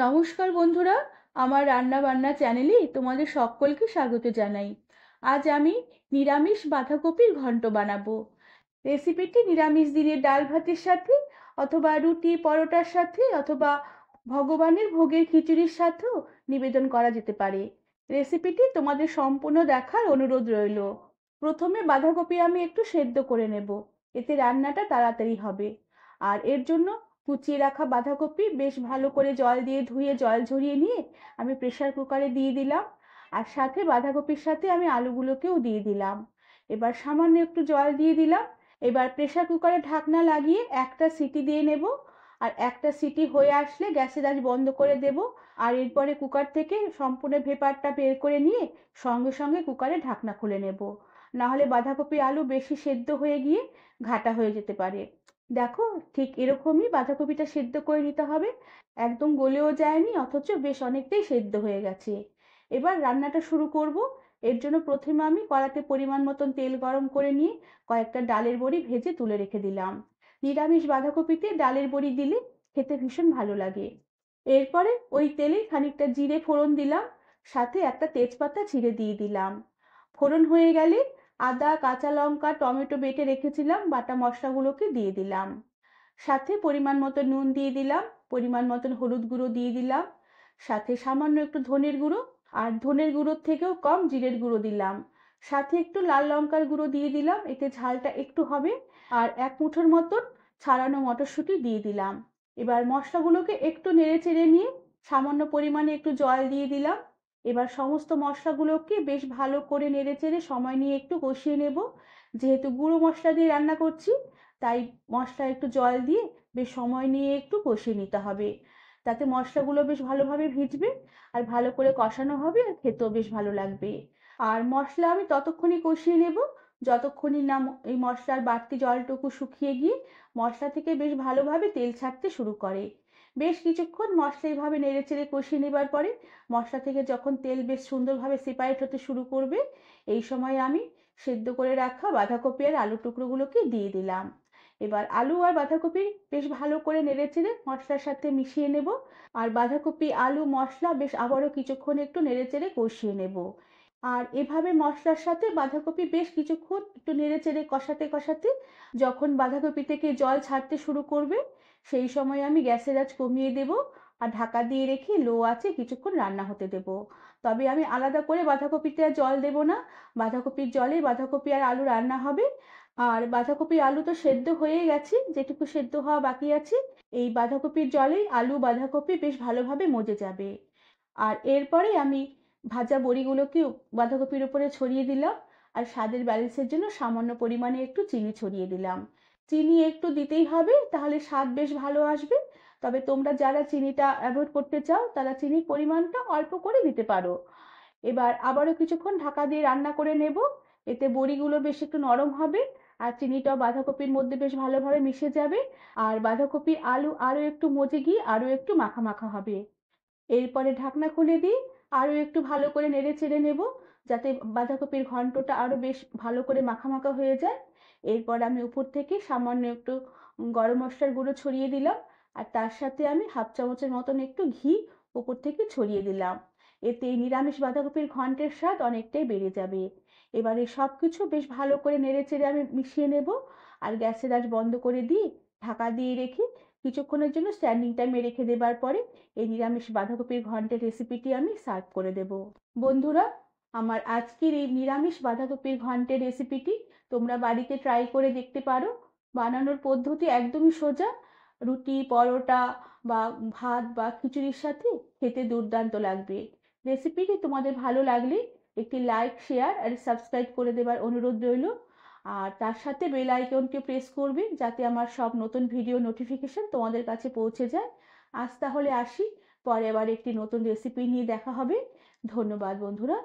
নমস্কার বন্ধুরা, আমার রান্না বান্না চ্যানেলে তোমাদের সকলকে স্বাগত জানাই। আজ আমি নিরামিষ বাঁধাকপির ঘন্ট বানাবো। রেসিপিটি নিরামিষ দিনের ডাল ভাতের সাথে অথবা রুটি পরোটার সাথে অথবা ভগবানের ভোগের খিচুড়ির সাথেও নিবেদন করা যেতে পারে। রেসিপিটি তোমাদের সম্পূর্ণ দেখার অনুরোধ রইল। প্রথমে বাঁধাকপি আমি একটু সেদ্ধ করে নেব, এতে রান্নাটা তাড়াতাড়ি হবে। আর এর জন্য কুচিয়ে রাখা বাঁধাকপি বেশ ভালো করে জল দিয়ে ধুয়ে জল ঝরিয়ে নিয়ে আমি প্রেসার কুকারে দিয়ে দিলাম। আর সাথে বাঁধাকপির সাথে আমি আলুগুলোকেও দিয়ে দিলাম। এবার সামান্য একটু জল দিয়ে দিলাম। এবার প্রেসার কুকারে ঢাকনা লাগিয়ে একটা সিটি দিয়ে নেব। আর একটা সিটি হয়ে আসলে গ্যাসের আঁচ বন্ধ করে দেব। আর এরপরে কুকার থেকে সম্পূর্ণ ভেপারটা বের করে নিয়ে সঙ্গে সঙ্গে কুকারে ঢাকনা খুলে নেব। নাহলে বাঁধাকপি আলু বেশি সেদ্ধ হয়ে গিয়ে ঘাটা হয়ে যেতে পারে। দেখো, ঠিক এরকমই বাঁধাকপিটা সেদ্ধ করে নিতে হবে। একদম গলেও যায়নি, অথচ বেশ অনেকটাই সেদ্ধ হয়ে গেছে। এবার রান্নাটা শুরু করব। এর জন্য প্রথমে আমি কড়াতে পরিমাণ মতন তেল গরম করে নিয়ে কয়েকটা ডালের বড়ি ভেজে তুলে রেখে দিলাম। নিরামিষ বাঁধাকপিতে ডালের বড়ি দিলে খেতে ভীষণ ভালো লাগে। এরপরে ওই তেলে খানিকটা জিরে ফোড়ন দিলাম, সাথে একটা তেজপাতা ছিঁড়ে দিয়ে দিলাম। ফোড়ন হয়ে গেলে আদা কাঁচা লঙ্কা টমেটো বেটে রেখেছিলাম বাটা মশলাগুলোকে দিয়ে দিলাম। সাথে পরিমাণ মতো নুন দিয়ে দিলাম, পরিমাণ মতন হলুদ গুঁড়ো দিয়ে দিলাম, সাথে সামান্য একটু ধনের গুঁড়ো, আর ধনের গুঁড়োর থেকেও কম জিরের গুঁড়ো দিলাম। সাথে একটু লাল লঙ্কার গুঁড়ো দিয়ে দিলাম, এতে ঝালটা একটু হবে। আর এক মুঠোর মতন ছাড়ানো মটরশুঁটি দিয়ে দিলাম। এবার মশলাগুলোকে একটু নেড়ে চেড়ে নিয়ে সামান্য পরিমাণে একটু জল দিয়ে দিলাম। এবার সমস্ত মশলাগুলোকে বেশ ভালো করে নেড়ে চেড়ে সময় নিয়ে একটু কষিয়ে নেব। যেহেতু গুঁড়ো মশলা দিয়ে রান্না করছি, তাই মশলা একটু জল দিয়ে বেশ সময় নিয়ে একটু কষিয়ে নিতে হবে। তাতে মশলাগুলো বেশ ভালোভাবে ভিজবে, আর ভালো করে কষানো হবে, আর খেতেও বেশ ভালো লাগবে। আর মশলা আমি ততক্ষণই কষিয়ে নেব যতক্ষণই না এই মশলার বাড়তি জলটুকু শুকিয়ে গিয়ে মশলা থেকে বেশ ভালোভাবে তেল ছাড়তে শুরু করে। বেশ কিছুক্ষণ মশলা এইভাবে নেড়ে চেড়ে কষিয়ে নেবার পরে মশলা থেকে যখন তেল বেশ সুন্দরভাবে সেপারেট হতে শুরু করবে, এই সময় আমি সেদ্ধ করে রাখা বাঁধাকপি আর আলু টুকরোগুলোকে দিয়ে দিলাম। এবার আলু আর বাঁধাকপি বেশ ভালো করে নেড়ে চেড়ে মশলার সাথে মিশিয়ে নেব। আর বাঁধাকপি আলু মশলা বেশ আবারও কিছুক্ষণ একটু নেড়ে চেড়ে কষিয়ে নেব। আর এভাবে মশলার সাথে বাঁধাকপি বেশ কিছুক্ষণ একটু নেড়ে চেড়ে কষাতে কষাতে যখন বাঁধাকপি থেকে জল ছাড়তে শুরু করবে, সেই সময় আমি গ্যাসের আঁচ কমিয়ে দেব। আর ঢাকা দিয়ে রেখে লো আঁচে কিছুক্ষণ রান্না হতে দেব। তবে আমি আলাদা করে বাঁধাকপিতে আর জল দেব না, বাঁধাকপির জলে বাঁধাকপি আর আলু রান্না হবে। আর বাঁধাকপি আলু তো সেদ্ধ হয়ে গেছে, যেটুকু সেদ্ধ হওয়া বাকি আছে এই বাঁধাকপির জলেই আলু বাঁধাকপি বেশ ভালোভাবে মজে যাবে। আর এরপরে আমি ভাজা বড়িগুলোকে বাঁধাকপির উপরে ছড়িয়ে দিলাম। আর স্বাদের ব্যালেন্সের জন্য সামান্য পরিমাণে একটু চিনি ছড়িয়ে দিলাম। চিনি একটু দিতেই হবে, তাহলে স্বাদ বেশ ভালো আসবে। তবে তোমরা যারা চিনিটা অ্যাভয়েড করতে চাও তারা চিনির পরিমাণটা অল্প করে দিতে পারো। এবার আবারও কিছুক্ষণ ঢাকা দিয়ে রান্না করে নেব। এতে বড়িগুলো বেশ একটু নরম হবে, আর চিনিটাও বাঁধাকপির মধ্যে বেশ ভালোভাবে মিশে যাবে। আর বাঁধাকপি আলু আরও একটু মজে গিয়ে আরও একটু মাখা মাখা হবে। এরপরে ঢাকনা খুলে দিই, আরও একটু ভালো করে নেড়ে চেড়ে নেব, যাতে বাঁধাকপির ঘন্টটা আরও বেশ ভালো করে মাখা মাখা হয়ে যায়। এরপর আমি উপর থেকে সামান্য একটু গরম মশলার গুঁড়ো ছড়িয়ে দিলাম। আর তার সাথে আমি হাফ চামচের মতন একটু ঘি উপর থেকে ছড়িয়ে দিলাম। এতে এই নিরামিষ বাঁধাকপির ঘন্টের স্বাদ অনেকটাই বেড়ে যাবে। এবারে সব কিছু বেশ ভালো করে নেড়ে চেড়ে আমি মিশিয়ে নেব। আর গ্যাসের আঁচ বন্ধ করে দিয়ে ঢাকা দিয়ে রেখে কিছুক্ষণের জন্য স্ট্যান্ডিং টাইমে রেখে দেবার পরে এই নিরামিষ বাঁধাকপির ঘন্টের রেসিপিটি আমি সার্ভ করে দেব। বন্ধুরা, আমার আজকের এই নিরামিষ বাঁধাকপির ঘন্টের রেসিপিটি তোমরা বাড়িতে ট্রাই করে দেখতে পারো। বানানোর পদ্ধতি একদমই সোজা। রুটি পরোটা বা ভাত বা খিচুড়ির সাথে খেতে দুর্দান্ত লাগবে। রেসিপিটি তোমাদের ভালো লাগলে একটি লাইক শেয়ার আর সাবস্ক্রাইব করে দেবার অনুরোধ রইল। আর তার সাথে বেল আইকনটি প্রেস করবে, যাতে আমার সব নতুন ভিডিও নোটিফিকেশন তোমাদের কাছে পৌঁছে যায়। আজ তাহলে আসি, পরে আবার একটি নতুন রেসিপি নিয়ে দেখা হবে। ধন্যবাদ বন্ধুরা।